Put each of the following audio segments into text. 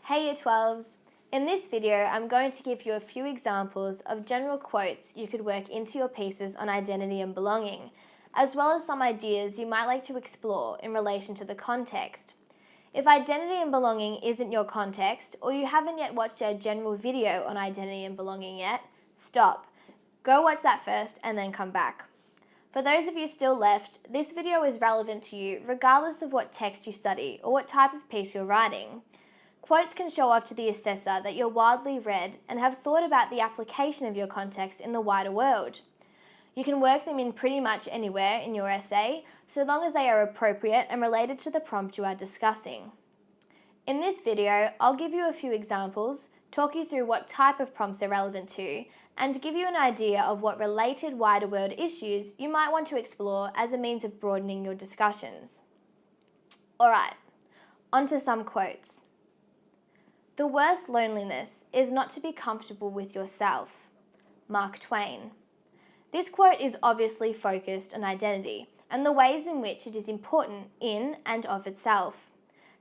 Hey Year 12s! In this video, I'm going to give you a few examples of general quotes you could work into your pieces on identity and belonging, as well as some ideas you might like to explore in relation to the context. If identity and belonging isn't your context, or you haven't yet watched our general video on identity and belonging yet, stop. Go watch that first and then come back. For those of you still left, this video is relevant to you regardless of what text you study or what type of piece you're writing. Quotes can show off to the assessor that you're widely read and have thought about the application of your context in the wider world. You can work them in pretty much anywhere in your essay, so long as they are appropriate and related to the prompt you are discussing. In this video, I'll give you a few examples, talk you through what type of prompts they're relevant to, and give you an idea of what related wider world issues you might want to explore as a means of broadening your discussions. Alright, on to some quotes. The worst loneliness is not to be comfortable with yourself. Mark Twain. This quote is obviously focused on identity and the ways in which it is important in and of itself.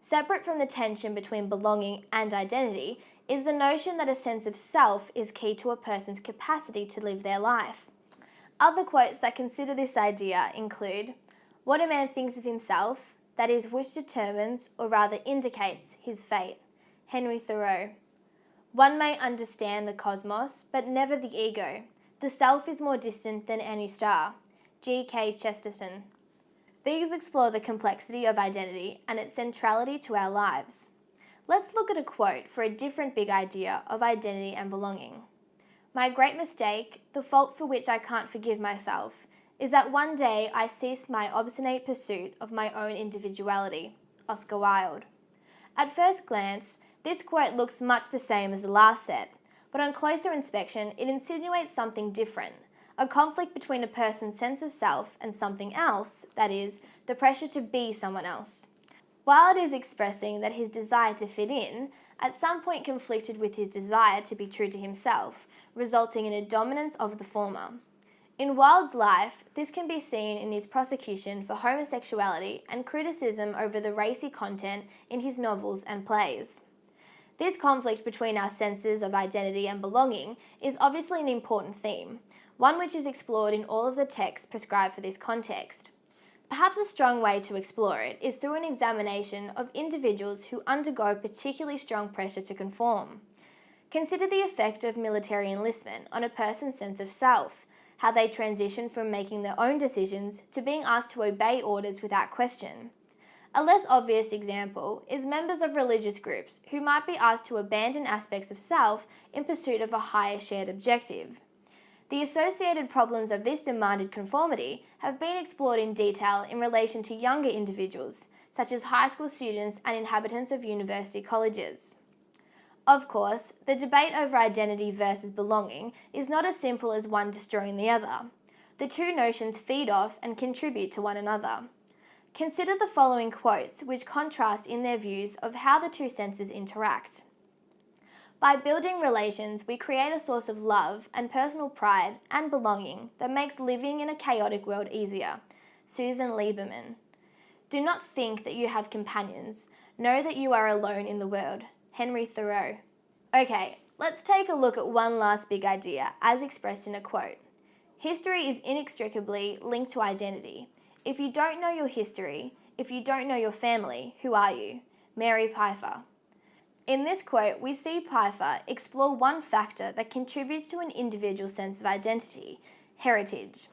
Separate from the tension between belonging and identity is the notion that a sense of self is key to a person's capacity to live their life. Other quotes that consider this idea include, "What a man thinks of himself, that is which determines, or rather indicates, his fate." Henry Thoreau. "One may understand the cosmos, but never the ego. The self is more distant than any star." G.K. Chesterton. These explore the complexity of identity and its centrality to our lives. Let's look at a quote for a different big idea of identity and belonging. "My great mistake, the fault for which I can't forgive myself, is that one day I ceased my obstinate pursuit of my own individuality." Oscar Wilde. At first glance, this quote looks much the same as the last set, but on closer inspection it insinuates something different, a conflict between a person's sense of self and something else, that is, the pressure to be someone else. Wilde is expressing that his desire to fit in at some point conflicted with his desire to be true to himself, resulting in a dominance of the former. In Wilde's life, this can be seen in his prosecution for homosexuality and criticism over the racy content in his novels and plays. This conflict between our senses of identity and belonging is obviously an important theme, one which is explored in all of the texts prescribed for this context. Perhaps a strong way to explore it is through an examination of individuals who undergo particularly strong pressure to conform. Consider the effect of military enlistment on a person's sense of self, how they transition from making their own decisions to being asked to obey orders without question. A less obvious example is members of religious groups who might be asked to abandon aspects of self in pursuit of a higher shared objective. The associated problems of this demanded conformity have been explored in detail in relation to younger individuals, such as high school students and inhabitants of university colleges. Of course, the debate over identity versus belonging is not as simple as one destroying the other. The two notions feed off and contribute to one another. Consider the following quotes which contrast in their views of how the two senses interact. "By building relations, we create a source of love and personal pride and belonging that makes living in a chaotic world easier." Susan Lieberman. "Do not think that you have companions. Know that you are alone in the world." Henry Thoreau. Okay, let's take a look at one last big idea as expressed in a quote. History is inextricably linked to identity. If you don't know your history, if you don't know your family, who are you? Mary Pfeiffer. In this quote, we see Pfeiffer explore one factor that contributes to an individual's sense of identity: heritage.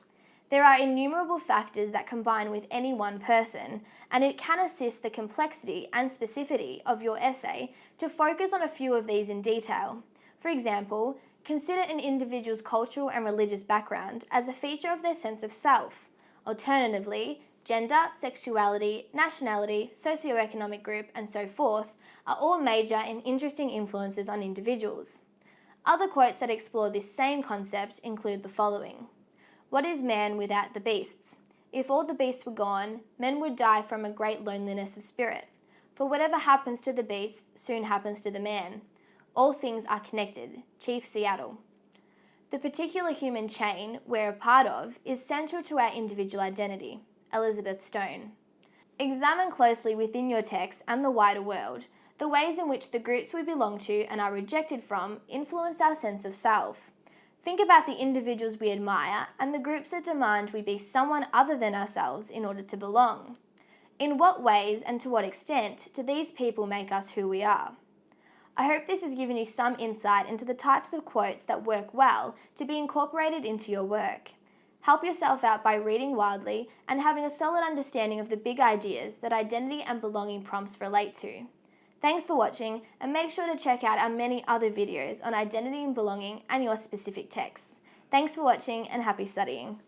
There are innumerable factors that combine with any one person, and it can assist the complexity and specificity of your essay to focus on a few of these in detail. For example, consider an individual's cultural and religious background as a feature of their sense of self. Alternatively, gender, sexuality, nationality, socioeconomic group, and so forth are all major and interesting influences on individuals. Other quotes that explore this same concept include the following. "What is man without the beasts? If all the beasts were gone, men would die from a great loneliness of spirit. For whatever happens to the beasts soon happens to the man. All things are connected." Chief Seattle. "The particular human chain we're a part of is central to our individual identity." Elizabeth Stone. Examine closely within your text and the wider world The ways in which the groups we belong to and are rejected from influence our sense of self. Think about the individuals we admire and the groups that demand we be someone other than ourselves in order to belong. In what ways and to what extent do these people make us who we are? I hope this has given you some insight into the types of quotes that work well to be incorporated into your work. Help yourself out by reading Wilde and having a solid understanding of the big ideas that identity and belonging prompts relate to. Thanks for watching, and make sure to check out our many other videos on identity and belonging and your specific texts. Thanks for watching and happy studying.